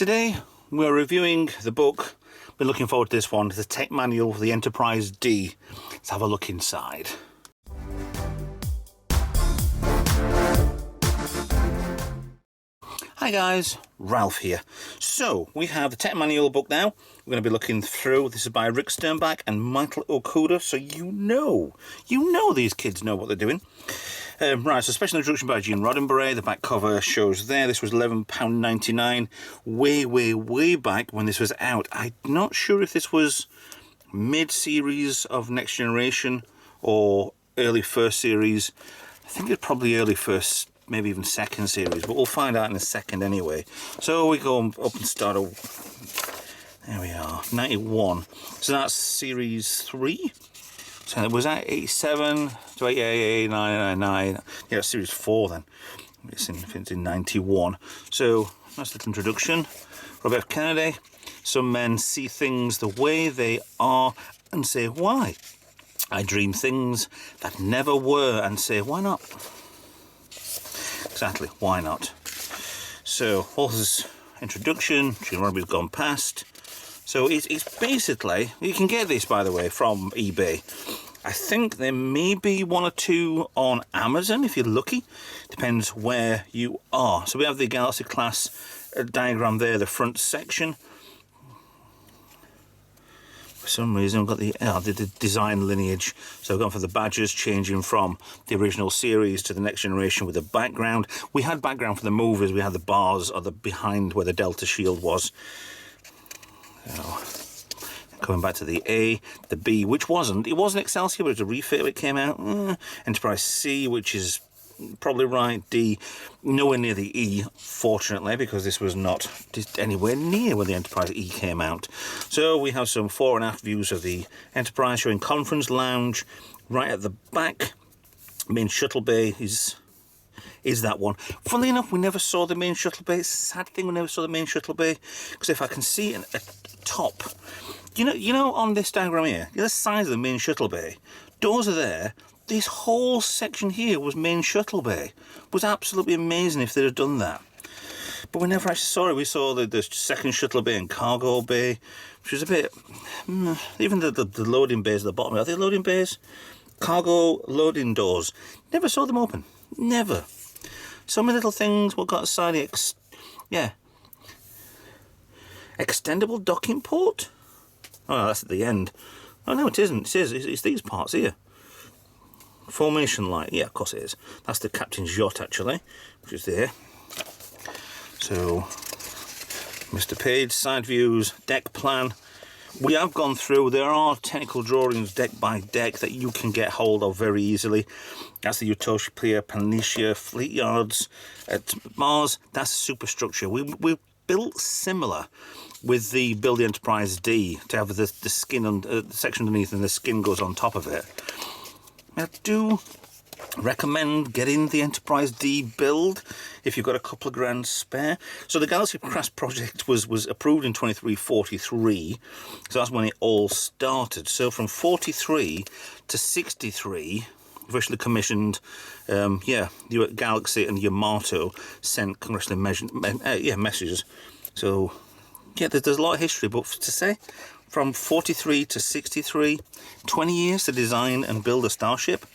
Today we're reviewing the book. Been looking forward to this one. The tech manual for the Enterprise D. Let's have a look inside. Hi guys, Ralph here. So we have the tech manual book now. We're going to be looking through. This is by Rick Sternbach and Michael Okuda. So you know these kids know what they're doing. Right, so special introduction by Gene Roddenberry. The back cover shows there. This was £11.99 way back when this was out. I'm not sure if this was mid-series of Next Generation or early first series. I think it's probably early first, maybe even second series, but we'll find out in a second anyway. So we go up and start. There we are, 91. So that's series 3. So was that 87 to 88, 99? Yeah, series 4 then. It's in 91. So that's the introduction. Robert F. Kennedy. Some men see things the way they are and say, why? I dream things that never were and say, why not? Exactly, why not? So, author's introduction, Gene Roddenberry's gone past. So it's basically, you can get this by the way from eBay. I think there may be one or two on Amazon if you're lucky. Depends where you are. So we have the Galaxy class diagram there, the front section. For some reason I've got the design lineage. So I've gone for the badges, changing from the original series to the Next Generation with the background. We had background for the movies, we had the bars or the behind where the Delta shield was. So, coming back to the A, the B, which wasn't Excelsior, but it was a refit when it came out. Enterprise C, which is probably right. D, nowhere near the E, fortunately, because this was not anywhere near when the Enterprise E came out. So we have some fore and aft views of the Enterprise, showing conference lounge right at the back. Main shuttle bay is that one. Funnily enough, we never saw the main shuttle bay. It's a sad thing we never saw the main shuttle bay, because if I can see a top, you know, on this diagram here, the size of the main shuttle bay, doors are there. This whole section here was main shuttle bay. It was absolutely amazing if they'd have done that. But we never actually saw it. We saw the second shuttle bay and cargo bay, which was a bit, even the loading bays at the bottom. Are they loading bays? Cargo loading doors. Never saw them open. Never. So many little things. What got aside? Extendable docking port? Oh, no, that's at the end. Oh, no, it isn't. It's these parts here. Formation light. Yeah, of course it is. That's the captain's yacht, actually, which is there. So, Mr. Page, side views, deck plan. We have gone through. There are technical drawings deck by deck that you can get hold of very easily. That's the Utopia Planitia fleet yards at Mars. That's superstructure. We built similar with the Build the Enterprise D to have the skin on the section underneath and the skin goes on top of it. I do recommend getting the Enterprise D build if you've got a couple of grand spare. So the Galaxy class project was approved in 2343, so that's when it all started. So from 43 to 63, officially commissioned, your Galaxy and Yamato sent congressional messages. So yeah, there's a lot of history, but to say from 43 to 63, 20 years to design and build a starship.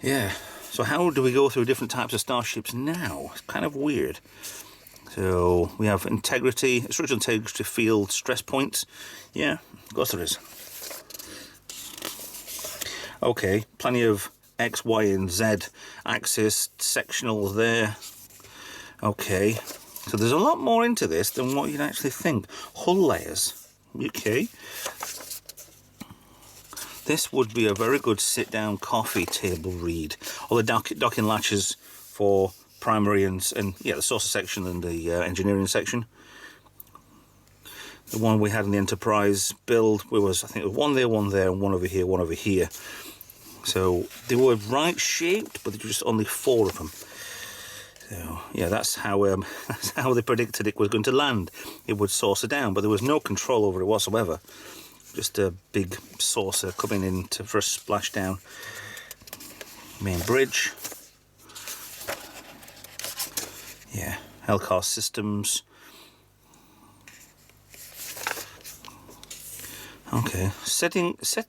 Yeah, so how do we go through different types of starships now? It's kind of weird. So we have integrity, structural integrity field stress points. Yeah, of course there is. Okay, plenty of X, Y, and Z axis sectionals there. Okay, so there's a lot more into this than what you'd actually think. Hull layers. Okay. This would be a very good sit-down coffee table read. All the docking latches for primary and the saucer section and the engineering section. The one we had in the Enterprise build was, I think, one there, and one over here, one over here. So they were right shaped, but there were just only 4 of them. So yeah, that's how they predicted it was going to land. It would saucer down, but there was no control over it whatsoever. Just a big saucer coming in for a splashdown. Main bridge. Yeah, Hellcar systems. Okay,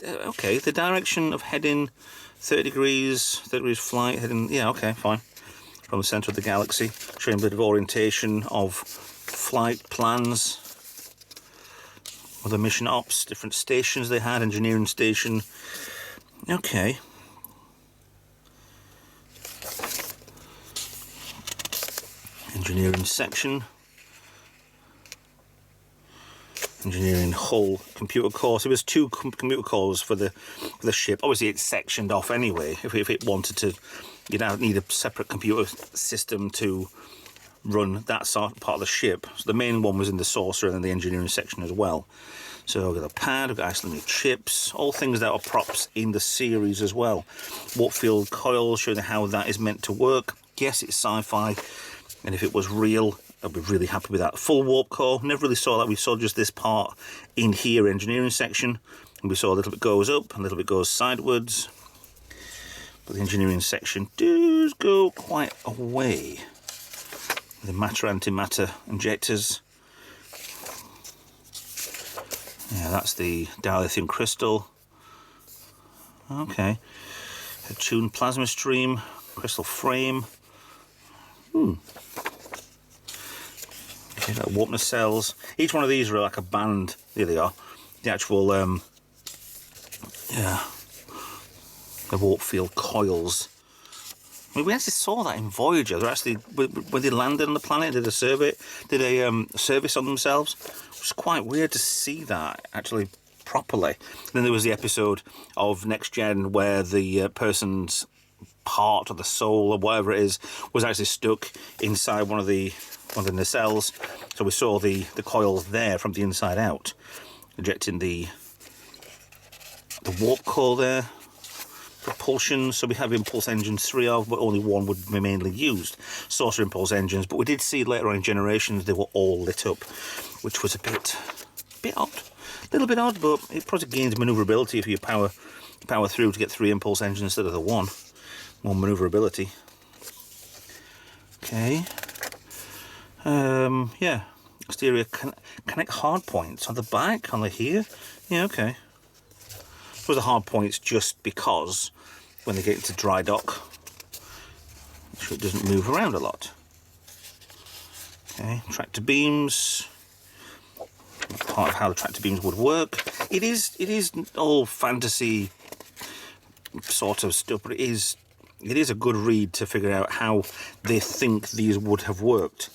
okay, the direction of heading 30 degrees flight, heading, yeah, okay, fine. From the centre of the galaxy, showing a bit of orientation of flight plans, other mission ops, different stations they had, engineering station. Okay. Engineering section. Engineering hull computer core. So it was 2 computer cores for the ship. Obviously it's sectioned off anyway. If it wanted to, you'd need a separate computer system to run that sort part of the ship. So the main one was in the saucer and then the engineering section as well. So we've got a pad, we've got isolated chips, all things that are props in the series as well. Warp field coils, showing how that is meant to work. Yes, it's sci-fi, and if it was real, I'd be really happy with that. Full warp core, never really saw that. We saw just this part in here, engineering section, and we saw a little bit goes up, and a little bit goes sidewards. But the engineering section does go quite a way. The matter-antimatter injectors. Yeah, that's the dilithium crystal. Okay. A tuned plasma stream, crystal frame. Okay, got warpness cells. Each one of these are like a band. There they are. The actual, yeah, the warp field coils. I mean, we actually saw that in Voyager. They're actually, when they landed on the planet, did a service on themselves. It was quite weird to see that actually properly. And then there was the episode of Next Gen where the person's part or the soul or whatever it is was actually stuck inside one of the nacelles. So we saw the coils there from the inside out, ejecting the warp core there. Propulsion, so we have impulse engines, 3 of, but only 1 would be mainly used. Saucer impulse engines, but we did see later on in Generations they were all lit up, which was a bit odd. A little bit odd, but it probably gains maneuverability if you power through to get 3 impulse engines instead of the 1. More maneuverability. Okay. Yeah. Exterior connect hard points on the back, on the here. Yeah, okay. Those are hard points just because when they get into dry dock, so it doesn't move around a lot. Okay, tractor beams. Part of how the tractor beams would work. It is all fantasy sort of stuff, but it is a good read to figure out how they think these would have worked.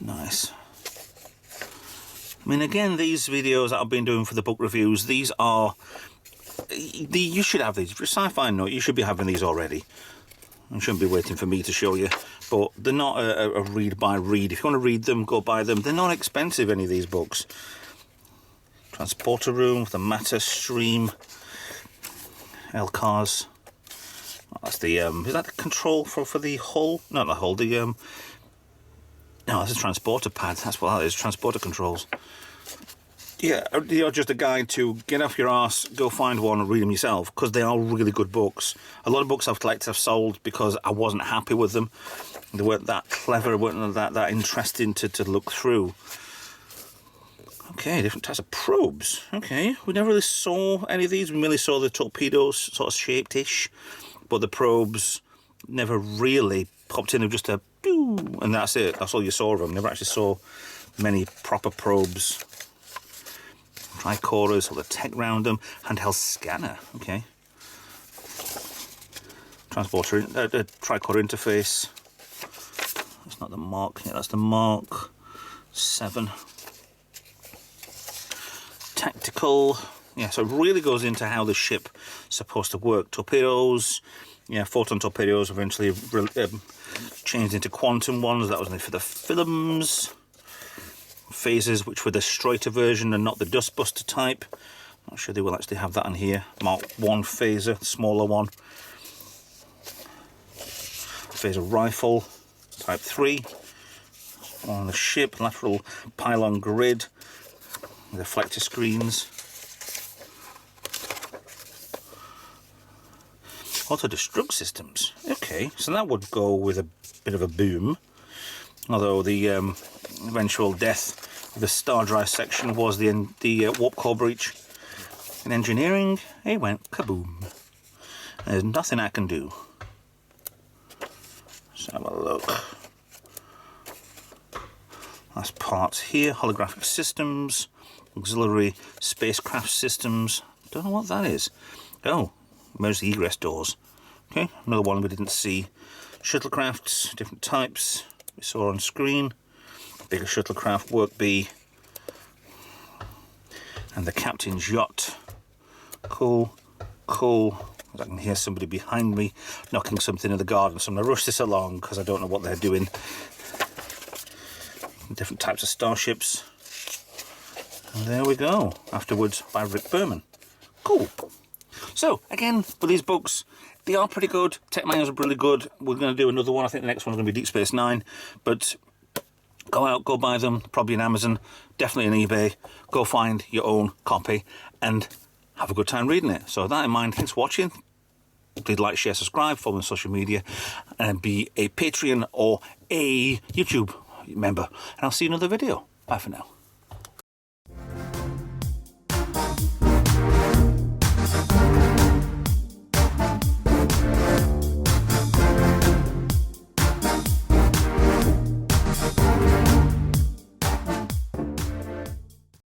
Nice. I mean, again, these videos that I've been doing for the book reviews, these are... You should have these. If you're a sci-fi nut, you should be having these already. You shouldn't be waiting for me to show you. But they're not a read-by-read. If you want to read them, go buy them. They're not expensive, any of these books. Transporter room with a matter stream. LCARs. Oh, that's the... is that the control for the hull? Not the hull, the... No, that's a transporter pad. That's what that is, transporter controls. Yeah, you're just a guide to get off your arse, go find one and read them yourself, because they are really good books. A lot of books I've collected I've sold because I wasn't happy with them. They weren't that clever, weren't that interesting to look through. Okay, different types of probes. Okay, we never really saw any of these. We merely saw the torpedoes, sort of shaped-ish, but the probes never really popped in. They were just a pew, and that's it. That's all you saw of them. Never actually saw many proper probes. Tricorders, all the tech round them. Handheld scanner. Okay. Transporter, tricorder interface. That's not the Mark. Yeah, that's the Mark 7. Tactical. Yeah, so it really goes into how the ship is supposed to work. Torpedoes. Yeah, photon torpedoes eventually changed into quantum ones. That was only for the films. Phasers, which were the straighter version and not the dustbuster type. Not sure they will actually have that in here. Mark 1 phaser, smaller one. Phaser rifle, type 3. On the ship, lateral pylon grid. Reflector screens. Auto-destruct systems. Okay, so that would go with a bit of a boom. Although the eventual death The star drive section was the warp core breach. In engineering, it went kaboom. There's nothing I can do. Let's have a look. That's parts here, holographic systems, auxiliary spacecraft systems. Don't know what that is. Oh, emergency egress doors. Okay, another one we didn't see. Shuttlecrafts, different types, we saw on screen. Bigger shuttlecraft, Work B. And the captain's yacht. Cool, cool. I can hear somebody behind me knocking something in the garden, so I'm going to rush this along because I don't know what they're doing. Different types of starships. And there we go. Afterwards by Rick Berman. Cool. So, again, with these books, they are pretty good. Tech manuals are really good. We're going to do another one. I think the next one's going to be Deep Space Nine. But go out, go buy them. Probably on Amazon. Definitely on eBay. Go find your own copy and have a good time reading it. So with that in mind, thanks for watching. Please like, share, subscribe, follow me on social media, and be a Patreon or a YouTube member. And I'll see you in another video. Bye for now.